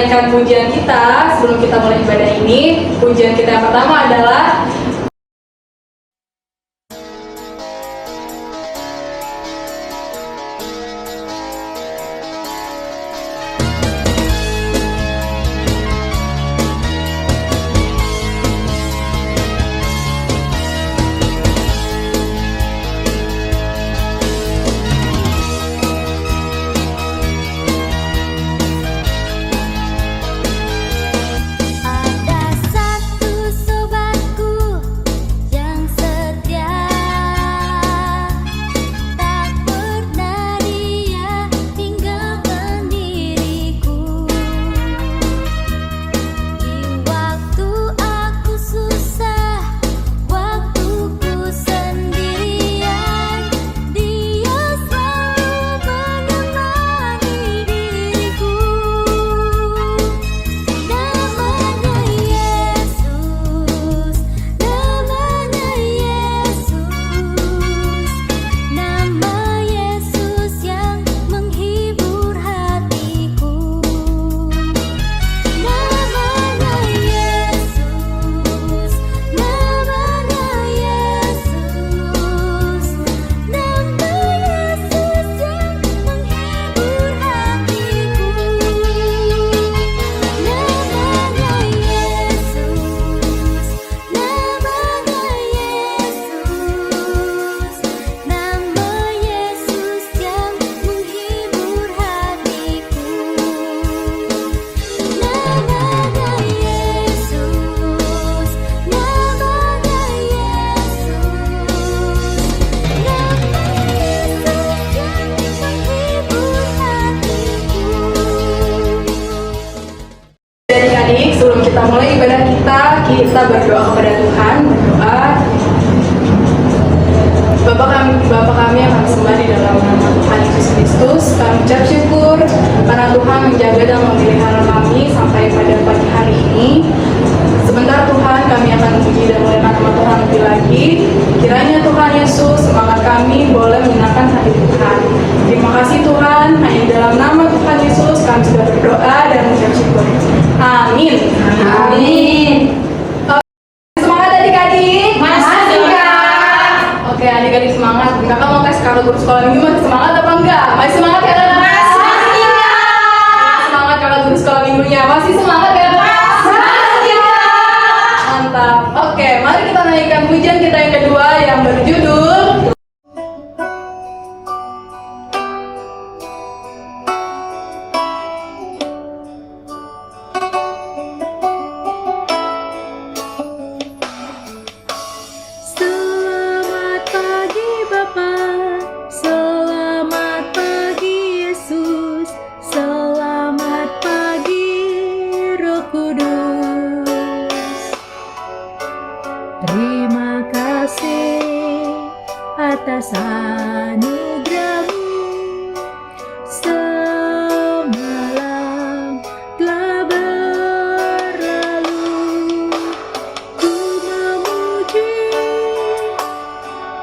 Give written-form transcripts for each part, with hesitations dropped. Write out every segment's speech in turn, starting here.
menaikkan pujian kita sebelum kita mulai ibadah ini. Pujian kita yang pertama adalah adik-adik, sebelum kita mulai ibadah kita berdoa kepada Tuhan. Berdoa. Bapa kami yang kami sembah di dalam nama Tuhan Yesus Kristus, kami ucap syukur karena Tuhan menjaga dan memelihara kami sampai pada pagi hari ini. Sebentar Tuhan, kami akan memuji dan memuliakan nama Tuhan lebih lagi. Kiranya Tuhan Yesus, semangat kami boleh menyenangkan hati Tuhan. Terima kasih Tuhan, hanya di dalam nama Tuhan Yesus kami sudah berdoa dan mengucap syukur. Amin. Amin. Semangat adik-adik. Masih Kak. Oke adik-adik semangat. Kakak mau tes kalau guru sekolah minggu masih semangat apa enggak? Masih semangat ya Kak? Masih Kak. Semangat kalau guru sekolah minggunya. Masih semangat ya Kak? Masih Kak. Mantap. Oke, mari kita naikkan pujian kita yang kedua yang berjudul Terima kasih atas anugerah-Mu. Semalam telah berlalu, ku memuji,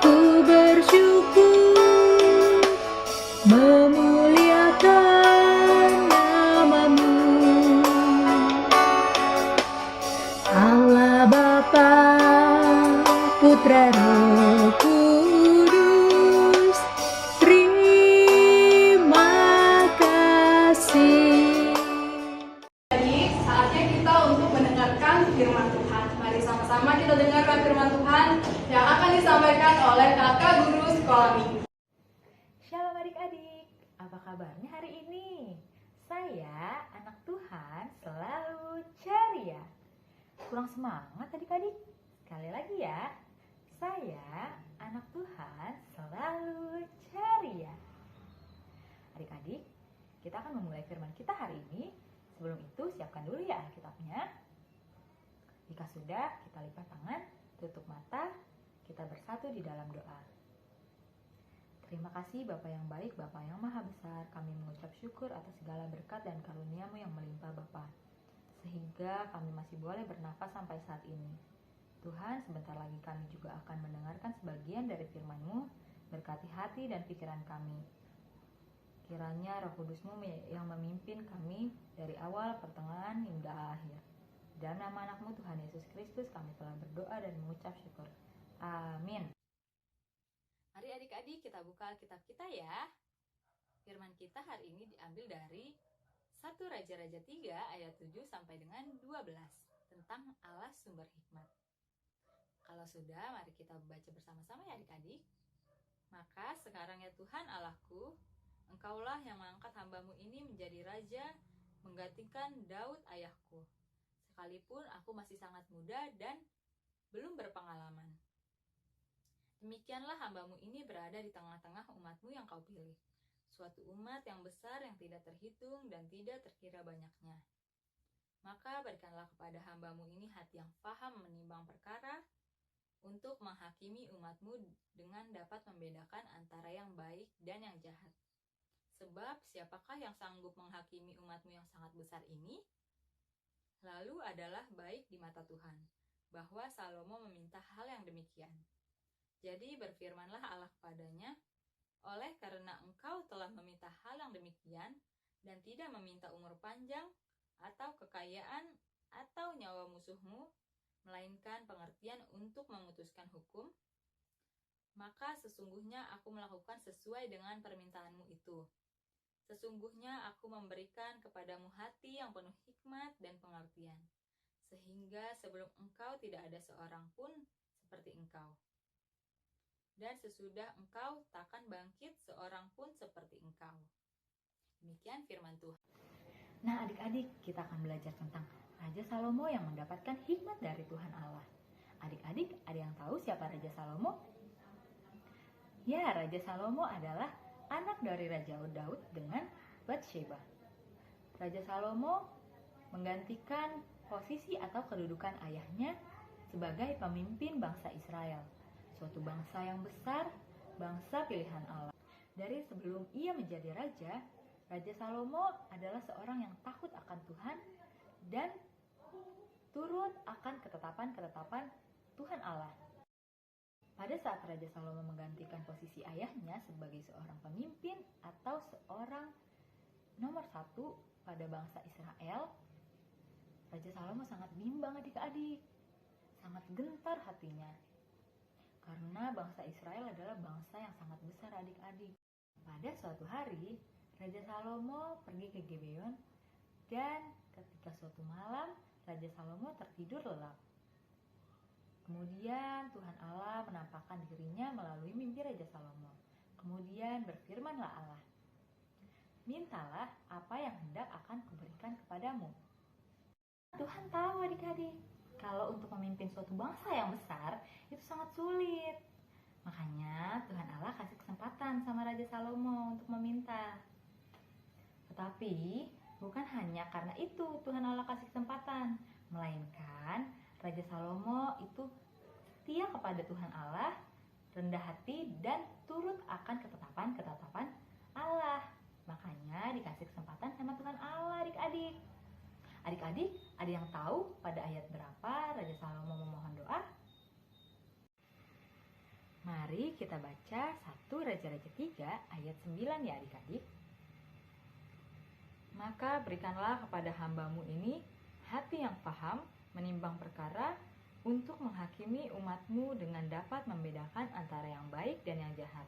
ku bersyukur, memuliakan nama-Mu. Allah Bapa, Putra Roh Kudus, terima kasih. Jadi saatnya kita untuk mendengarkan firman Tuhan. Mari sama-sama kita dengarkan firman Tuhan yang akan disampaikan oleh kakak guru sekolah minggu. Shalom adik-adik, apa kabarnya hari ini? Saya anak Tuhan selalu ceria. Kurang semangat adik-adik? Sekali lagi ya, saya anak Tuhan selalu ceria. Adik-adik, kita akan memulai firman kita hari ini. Sebelum itu siapkan dulu ya Alkitabnya. Jika sudah, kita lipat tangan, tutup mata, kita bersatu di dalam doa. Terima kasih Bapa yang baik, Bapa yang maha besar. Kami mengucap syukur atas segala berkat dan karunia-Mu yang melimpah Bapa, sehingga kami masih boleh bernafas sampai saat ini. Tuhan, sebentar lagi kami juga akan mendengarkan sebagian dari firman-Mu. Berkati hati dan pikiran kami. Kiranya Roh Kudus-Mu yang memimpin kami dari awal, pertengahan, hingga akhir. Dalam nama anak-Mu Tuhan Yesus Kristus kami telah berdoa dan mengucap syukur. Amin. Mari adik-adik kita buka Alkitab kita ya. Firman kita hari ini diambil dari 1 Raja-Raja 3 ayat 7 sampai dengan 12 tentang Allah sumber hikmat. Kalau sudah, mari kita baca bersama-sama ya adik-adik. Maka sekarang ya Tuhan Allahku, Engkaulah yang mengangkat hamba-Mu ini menjadi raja, menggantikan Daud ayahku. Sekalipun aku masih sangat muda dan belum berpengalaman. Demikianlah hamba-Mu ini berada di tengah-tengah umat-Mu yang Kau pilih. Suatu umat yang besar yang tidak terhitung dan tidak terkira banyaknya. Maka berikanlah kepada hamba-Mu ini hati yang faham menimbang perkara, untuk menghakimi umat-Mu dengan dapat membedakan antara yang baik dan yang jahat. Sebab siapakah yang sanggup menghakimi umat-Mu yang sangat besar ini? Lalu adalah baik di mata Tuhan, bahwa Salomo meminta hal yang demikian. Jadi berfirmanlah Allah kepadanya, oleh karena engkau telah meminta hal yang demikian, dan tidak meminta umur panjang, atau kekayaan, atau nyawa musuhmu, melainkan pengertian untuk memutuskan hukum, maka sesungguhnya aku melakukan sesuai dengan permintaanmu itu. Sesungguhnya aku memberikan kepadamu hati yang penuh hikmat dan pengertian, sehingga sebelum engkau tidak ada seorang pun seperti engkau. Dan sesudah engkau takkan bangkit seorang pun seperti engkau. Demikian firman Tuhan. Nah adik-adik, kita akan belajar tentang Raja Salomo yang mendapatkan hikmat dari Tuhan Allah. Adik-adik, ada yang tahu siapa Raja Salomo? Ya, Raja Salomo adalah anak dari Raja Daud dengan Batsheba. Raja Salomo menggantikan posisi atau kedudukan ayahnya sebagai pemimpin bangsa Israel. Suatu bangsa yang besar, bangsa pilihan Allah. Dari sebelum ia menjadi raja, Raja Salomo adalah seorang yang takut akan Tuhan dan turut akan ketetapan-ketetapan Tuhan Allah. Pada saat Raja Salomo menggantikan posisi ayahnya sebagai seorang pemimpin atau seorang nomor satu pada bangsa Israel, Raja Salomo sangat bimbang adik-adik, sangat gentar hatinya. Karena bangsa Israel adalah bangsa yang sangat besar adik-adik. Pada suatu hari, Raja Salomo pergi ke Gibeon dan ketika suatu malam, Raja Salomo tertidur lelap. Kemudian Tuhan Allah menampakkan dirinya melalui mimpi Raja Salomo. Kemudian berfirmanlah Allah, mintalah apa yang hendak akan kuberikan kepadamu. Tuhan tahu adik-adik, kalau untuk memimpin suatu bangsa yang besar, itu sangat sulit. Makanya Tuhan Allah kasih kesempatan sama Raja Salomo untuk meminta. Tetapi bukan hanya karena itu Tuhan Allah kasih kesempatan, melainkan Raja Salomo itu setia kepada Tuhan Allah, rendah hati dan turut akan ketetapan-ketetapan Allah. Makanya dikasih kesempatan sama Tuhan Allah adik-adik. Adik-adik, ada yang tahu pada ayat berapa Raja Salomo memohon doa? Mari kita baca 1 Raja-Raja 3 ayat 9 ya adik-adik. Maka berikanlah kepada hamba-Mu ini hati yang paham menimbang perkara untuk menghakimi umat-Mu dengan dapat membedakan antara yang baik dan yang jahat.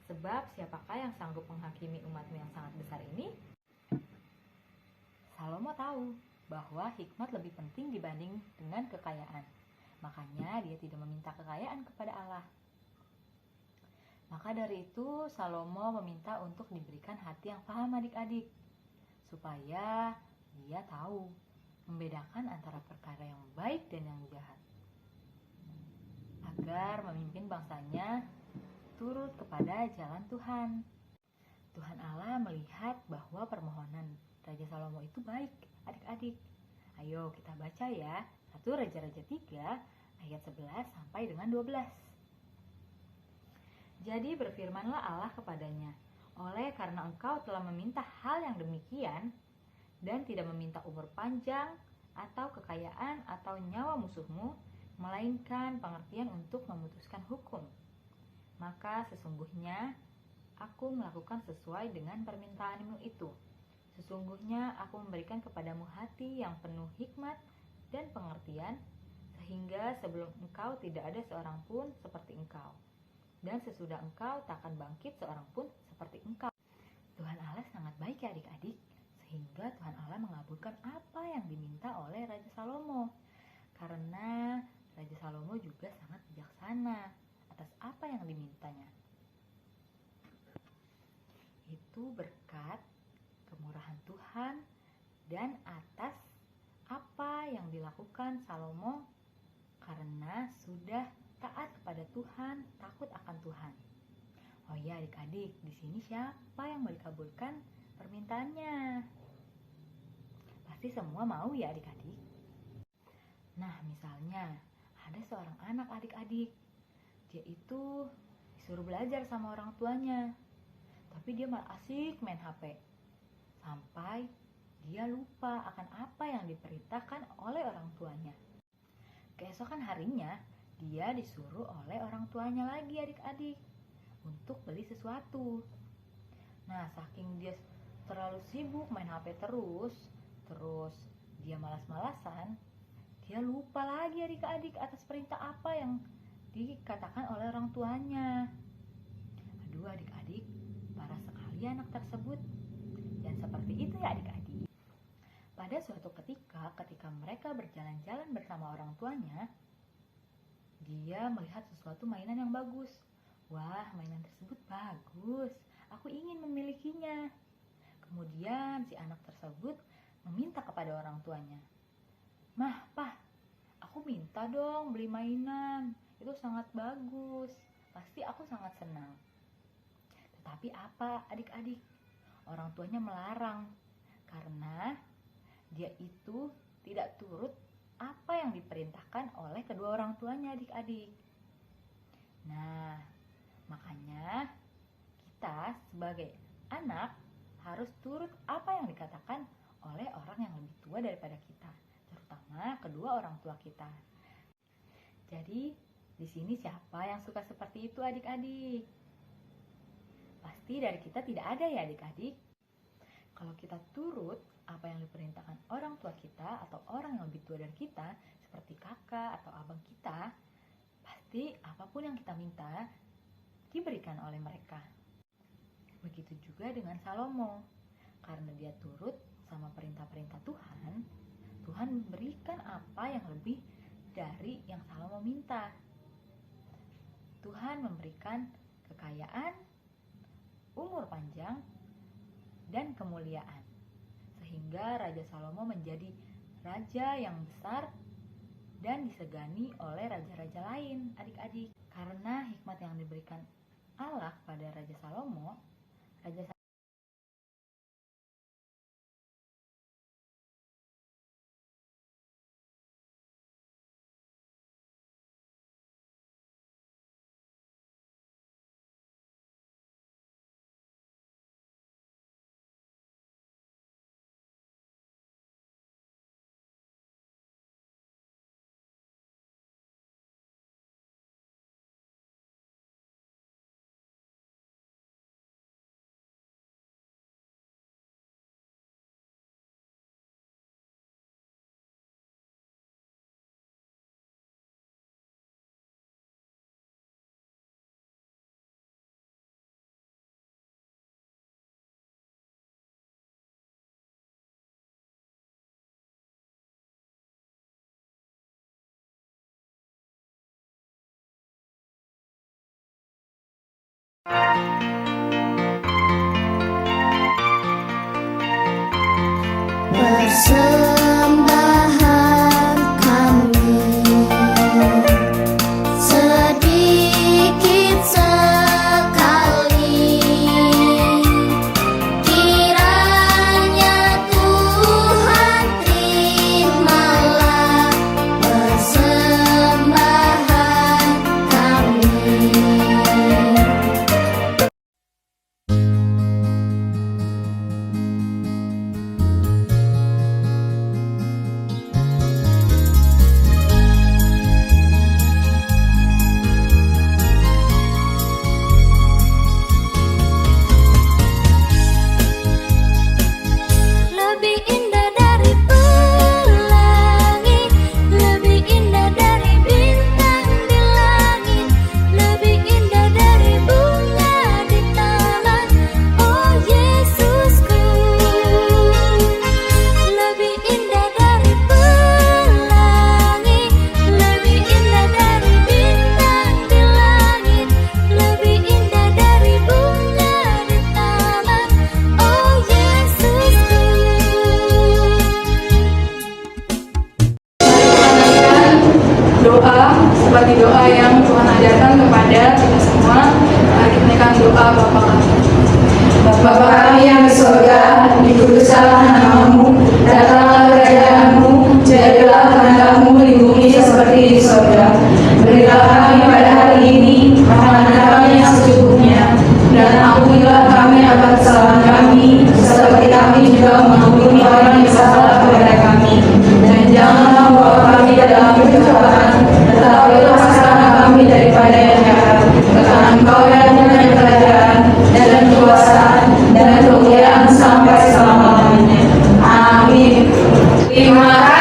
Sebab siapakah yang sanggup menghakimi umat-Mu yang sangat besar ini? Salomo tahu bahwa hikmat lebih penting dibanding dengan kekayaan. Makanya dia tidak meminta kekayaan kepada Allah. Maka dari itu Salomo meminta untuk diberikan hati yang paham adik-adik, supaya dia tahu membedakan antara perkara yang baik dan yang jahat, agar memimpin bangsanya turut kepada jalan Tuhan. Tuhan Allah melihat bahwa permohonan Raja Salomo itu baik adik-adik. Ayo kita baca ya 1 Raja-Raja 3 ayat 11 sampai dengan 12. Jadi berfirmanlah Allah kepadanya, oleh karena engkau telah meminta hal yang demikian dan tidak meminta umur panjang atau kekayaan atau nyawa musuhmu, melainkan pengertian untuk memutuskan hukum, maka sesungguhnya aku melakukan sesuai dengan permintaanmu itu. Sesungguhnya aku memberikan kepadamu hati yang penuh hikmat dan pengertian, sehingga sebelum engkau tidak ada seorang pun seperti engkau, dan sesudah engkau tak akan bangkit seorang pun seperti engkau. Tuhan Allah sangat baik ya adik-adik, sehingga Tuhan Allah mengabulkan apa yang diminta oleh Raja Salomo. Karena Raja Salomo juga sangat bijaksana atas apa yang dimintanya. Itu berkat kemurahan Tuhan dan atas apa yang dilakukan Salomo karena sudah taat kepada Tuhan, takut akan Tuhan. Oh ya adik-adik, di sini siapa yang mau dikabulkan permintaannya? Pasti semua mau ya adik-adik. Nah, misalnya ada seorang anak adik-adik. Dia itu disuruh belajar sama orang tuanya, tapi dia malah asik main HP. Sampai dia lupa akan apa yang diperintahkan oleh orang tuanya. Keesokan harinya, dia disuruh oleh orang tuanya lagi adik-adik untuk beli sesuatu. Nah, saking dia terlalu sibuk main HP terus dia malas-malasan, dia lupa lagi adik-adik atas perintah apa yang dikatakan oleh orang tuanya. Aduh adik-adik, parah sekali anak tersebut. Dan seperti itu ya adik-adik. Pada suatu ketika mereka berjalan-jalan bersama orang tuanya, dia melihat sesuatu mainan yang bagus. Wah, mainan tersebut bagus. Aku ingin memilikinya. Kemudian si anak tersebut meminta kepada orang tuanya. Mah, Pah, aku minta dong beli mainan. Itu sangat bagus. Pasti aku sangat senang. Tetapi apa adik-adik? Orang tuanya melarang. Karena dia itu tidak turut apa yang diperintahkan oleh kedua orang tuanya adik-adik. Nah, makanya kita sebagai anak harus turut apa yang dikatakan oleh orang yang lebih tua daripada kita, terutama kedua orang tua kita. Jadi, di sini siapa yang suka seperti itu adik-adik? Pasti dari kita tidak ada ya adik-adik. Kalau kita turut apa yang diperintahkan orang tua kita atau orang yang lebih tua dari kita, seperti kakak atau abang kita, pasti apapun yang kita minta diberikan oleh mereka. Begitu juga dengan Salomo. Karena dia turut sama perintah-perintah Tuhan, Tuhan memberikan apa yang lebih dari yang Salomo minta. Tuhan memberikan kekayaan, umur panjang, dan kemuliaan. Sehingga Raja Salomo menjadi raja yang besar dan disegani oleh raja-raja lain adik-adik. Karena hikmat yang diberikan Allah pada Raja Salomo, Raja Persembahan kami sedikit sekali, kiranya Tuhan terimalah persembahan kami. seperti doa yang Tuhan ajarkan kepada kita semua. Mari kita naikkan doa Bapa kami. Bapa kami yang di surga, dikuduskanlah namamu, datanglah kerajaanmu, jadilah kehendakmu di bumi seperti di surga. Berilah kami pada hari ini makanan kami yang secukupnya, dan ampunilah kami akan kesalahan kami, seperti kami juga mengampuni orang yang salah kepada kami. Dan janganlah membawa kami ke dalam pencobaan, tetapi lepaskanlah kami daripada yang jahat. Karena Engkau yang punya kerajaan dan kekuasaan dan kemuliaan sampai selama-lamanya. Amin. Terima kasih.